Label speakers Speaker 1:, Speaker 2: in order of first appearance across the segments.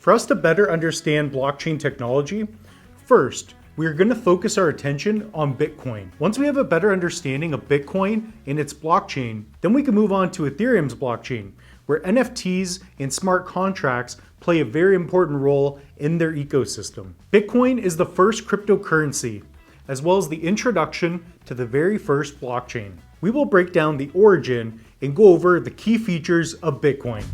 Speaker 1: For us to better understand blockchain technology, first, we are going to focus our attention on Bitcoin. Once we have a better understanding of Bitcoin and its blockchain, then we can move on to Ethereum's blockchain, where NFTs and smart contracts play a very important role in their ecosystem. Bitcoin is the first cryptocurrency, as well as the introduction to the very first blockchain. We will break down the origin and go over the key features of Bitcoin.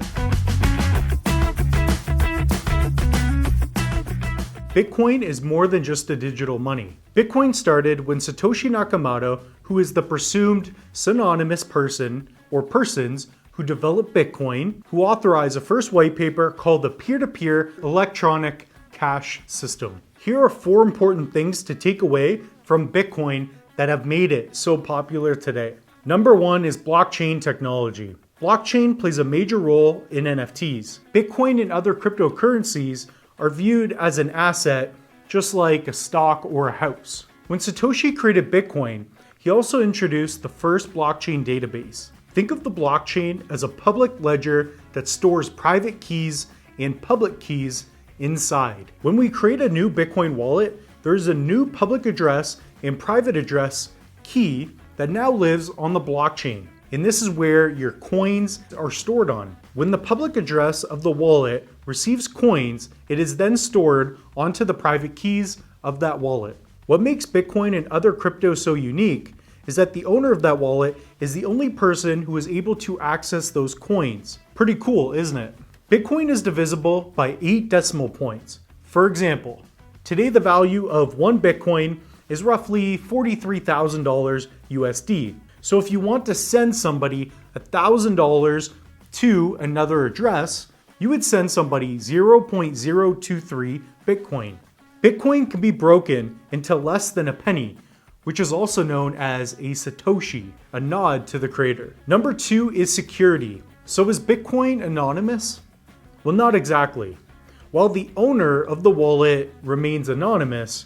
Speaker 1: Bitcoin is more than just a digital money. Bitcoin started when Satoshi Nakamoto, who is the presumed synonymous person or persons who developed Bitcoin, who authorized a first white paper called the Peer-to-Peer Electronic Cash System. Here are 4 important things to take away from Bitcoin that have made it so popular today. Number 1 is blockchain technology. Blockchain plays a major role in NFTs. Bitcoin and other cryptocurrencies are viewed as an asset, just like a stock or a house. When Satoshi created Bitcoin, he also introduced the first blockchain database. Think of the blockchain as a public ledger that stores private keys and public keys inside. When we create a new Bitcoin wallet, there's a new public address and private address key that now lives on the blockchain. And this is where your coins are stored on. When the public address of the wallet receives coins, it is then stored onto the private keys of that wallet. What makes Bitcoin and other crypto so unique is that the owner of that wallet is the only person who is able to access those coins. Pretty cool, isn't it? Bitcoin is divisible by 8 decimal points. For example, today the value of 1 Bitcoin is roughly $43,000 USD. So if you want to send somebody $1,000 to another address, you would send somebody 0.023 Bitcoin. Bitcoin can be broken into less than a penny, which is also known as a Satoshi, a nod to the creator. Number 2 is security. So is Bitcoin anonymous? Well, not exactly. While the owner of the wallet remains anonymous,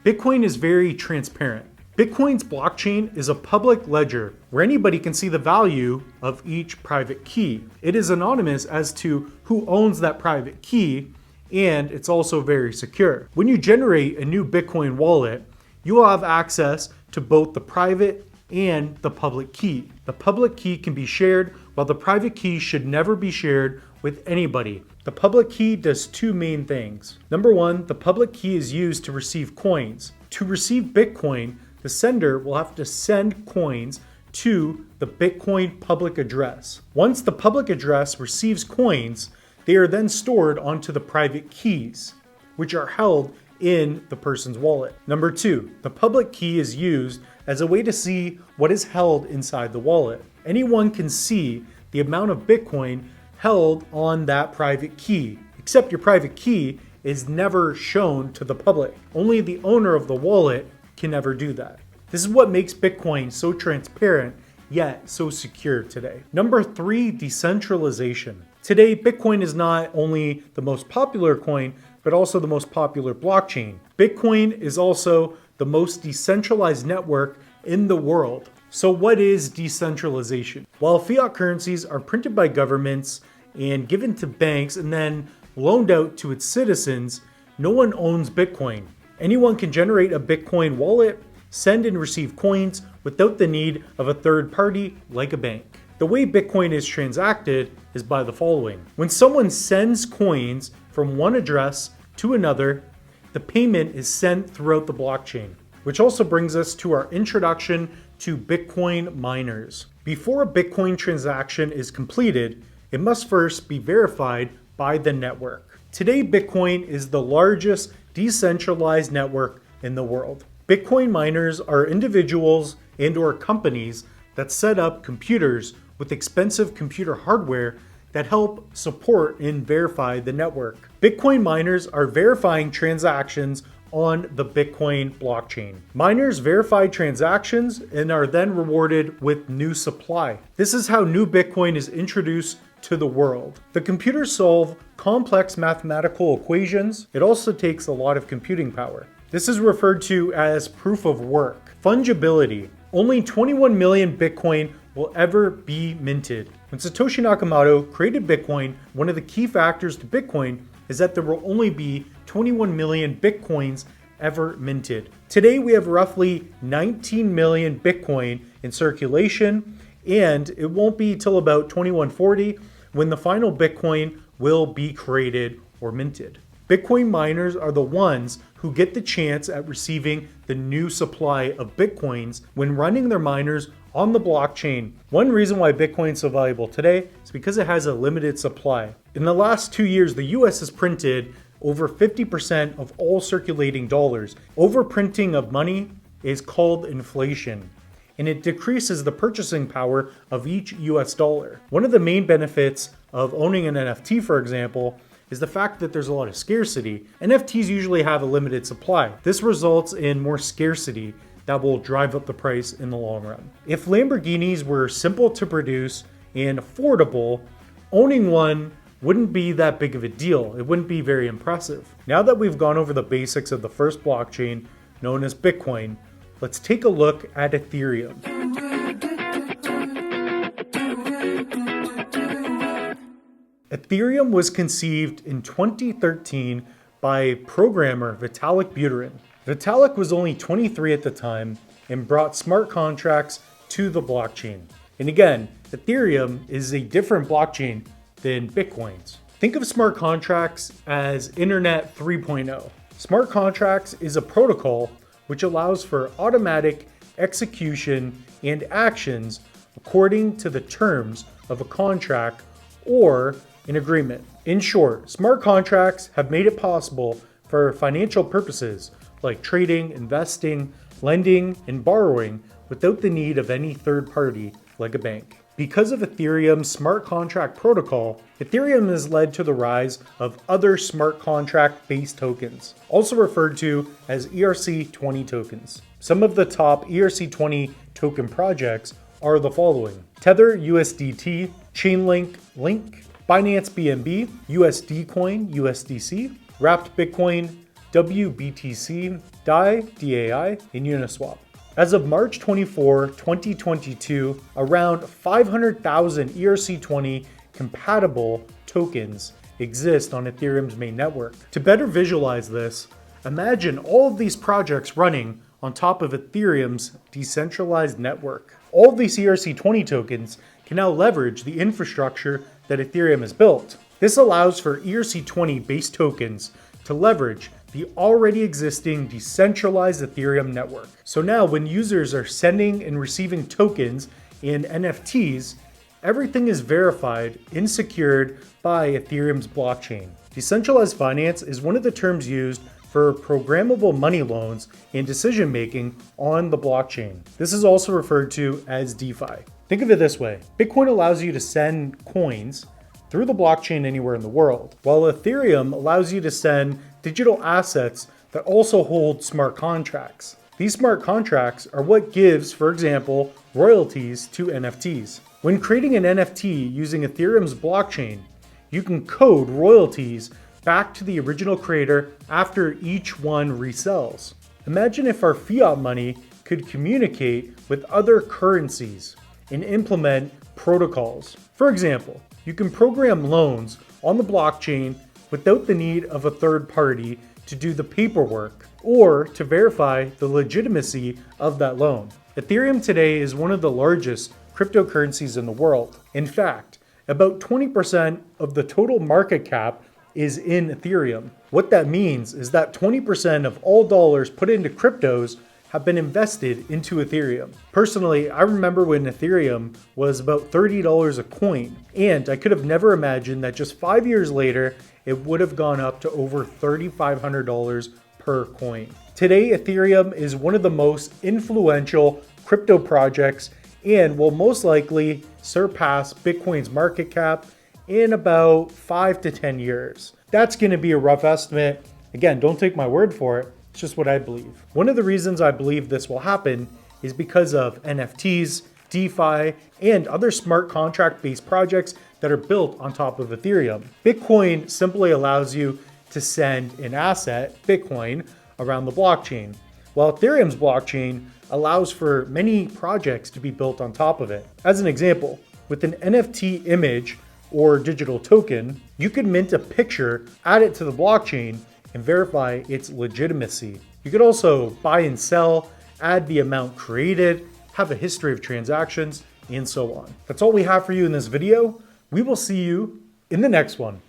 Speaker 1: Bitcoin is very transparent. Bitcoin's blockchain is a public ledger where anybody can see the value of each private key. It is anonymous as to who owns that private key, and it's also very secure. When you generate a new Bitcoin wallet, you will have access to both the private and the public key. The public key can be shared, while the private key should never be shared with anybody. The public key does 2 main things. Number 1, the public key is used to receive coins. To receive Bitcoin, the sender will have to send coins to the Bitcoin public address. Once the public address receives coins, they are then stored onto the private keys, which are held in the person's wallet. Number 2, the public key is used as a way to see what is held inside the wallet. Anyone can see the amount of Bitcoin held on that private key, except your private key is never shown to the public. Only the owner of the wallet can never do that. This is what makes Bitcoin so transparent yet so secure today. Number 3, decentralization. Today, Bitcoin is not only the most popular coin, but also the most popular blockchain. Bitcoin is also the most decentralized network in the world. So what is decentralization? While fiat currencies are printed by governments and given to banks and then loaned out to its citizens, no one owns Bitcoin. Anyone can generate a Bitcoin wallet, send and receive coins without the need of a third party like a bank. The way Bitcoin is transacted is by the following. When someone sends coins from one address to another, the payment is sent throughout the blockchain, which also brings us to our introduction to Bitcoin miners. Before a Bitcoin transaction is completed, it must first be verified by the network. Today, Bitcoin is the largest decentralized network in the world. Bitcoin miners are individuals and/or companies that set up computers with expensive computer hardware that help support and verify the network. Bitcoin miners are verifying transactions on the Bitcoin blockchain. Miners verify transactions and are then rewarded with new supply. This is how new Bitcoin is introduced to the world. The computers solve complex mathematical equations. It also takes a lot of computing power. This is referred to as proof of work. Fungibility. Only 21 million Bitcoin will ever be minted. When Satoshi Nakamoto created Bitcoin, one of the key factors to Bitcoin is that there will only be 21 million Bitcoins ever minted. Today we have roughly 19 million Bitcoin in circulation, and it won't be till about 2140 when the final Bitcoin will be created or minted. Bitcoin miners are the ones who get the chance at receiving the new supply of Bitcoins when running their miners on the blockchain. One reason why Bitcoin is so valuable today is because it has a limited supply. In the last 2 years, the US has printed over 50% of all circulating dollars. Overprinting of money is called inflation, and it decreases the purchasing power of each US dollar. One of the main benefits of owning an NFT, for example, is the fact that there's a lot of scarcity. NFTs usually have a limited supply. This results in more scarcity that will drive up the price in the long run. If Lamborghinis were simple to produce and affordable, owning one wouldn't be that big of a deal. It wouldn't be very impressive. Now that we've gone over the basics of the first blockchain, known as Bitcoin, let's take a look at Ethereum. Ethereum was conceived in 2013 by programmer Vitalik Buterin. Vitalik was only 23 at the time and brought smart contracts to the blockchain. And again, Ethereum is a different blockchain than Bitcoin's. Think of smart contracts as Internet 3.0. Smart contracts is a protocol which allows for automatic execution and actions according to the terms of a contract or an agreement. In short, smart contracts have made it possible for financial purposes like trading, investing, lending, and borrowing without the need of any third party like a bank. Because of Ethereum's smart contract protocol, Ethereum has led to the rise of other smart contract-based tokens, also referred to as ERC20 tokens. Some of the top ERC20 token projects are the following: Tether USDT, Chainlink Link, Binance BNB, USD Coin USDC, Wrapped Bitcoin WBTC, DAI DAI, and Uniswap. As of March 24, 2022, around 500,000 ERC20 compatible tokens exist on Ethereum's main network. To better visualize this, imagine all of these projects running on top of Ethereum's decentralized network. All of these ERC20 tokens can now leverage the infrastructure that Ethereum has built. This allows for ERC20 based tokens to leverage the already existing decentralized Ethereum network. So now when users are sending and receiving tokens and NFTs, everything is verified and secured by Ethereum's blockchain. Decentralized finance is one of the terms used for programmable money loans and decision making on the blockchain. This is also referred to as DeFi. Think of it this way: Bitcoin allows you to send coins through the blockchain anywhere in the world, while Ethereum allows you to send digital assets that also hold smart contracts. These smart contracts are what gives, for example, royalties to NFTs. When creating an NFT using Ethereum's blockchain, you can code royalties back to the original creator after each one resells. Imagine if our fiat money could communicate with other currencies and implement protocols. For example, you can program loans on the blockchain without the need of a third party to do the paperwork or to verify the legitimacy of that loan. Ethereum today is one of the largest cryptocurrencies in the world. In fact, about 20% of the total market cap is in Ethereum. What that means is that 20% of all dollars put into cryptos have been invested into Ethereum. Personally, I remember when Ethereum was about $30 a coin, and I could have never imagined that just 5 years later, it would have gone up to over $3,500 per coin. Today, Ethereum is one of the most influential crypto projects and will most likely surpass Bitcoin's market cap in about 5 to 10 years. That's going to be a rough estimate. Again, don't take my word for it. It's just what I believe. One of the reasons I believe this will happen is because of NFTs, DeFi, and other smart contract-based projects that are built on top of Ethereum. Bitcoin simply allows you to send an asset, Bitcoin, around the blockchain, while Ethereum's blockchain allows for many projects to be built on top of it. As an example, with an NFT image or digital token, you could mint a picture, add it to the blockchain, and verify its legitimacy. You could also buy and sell, add the amount created, have a history of transactions, and so on. That's all we have for you in this video. We will see you in the next one.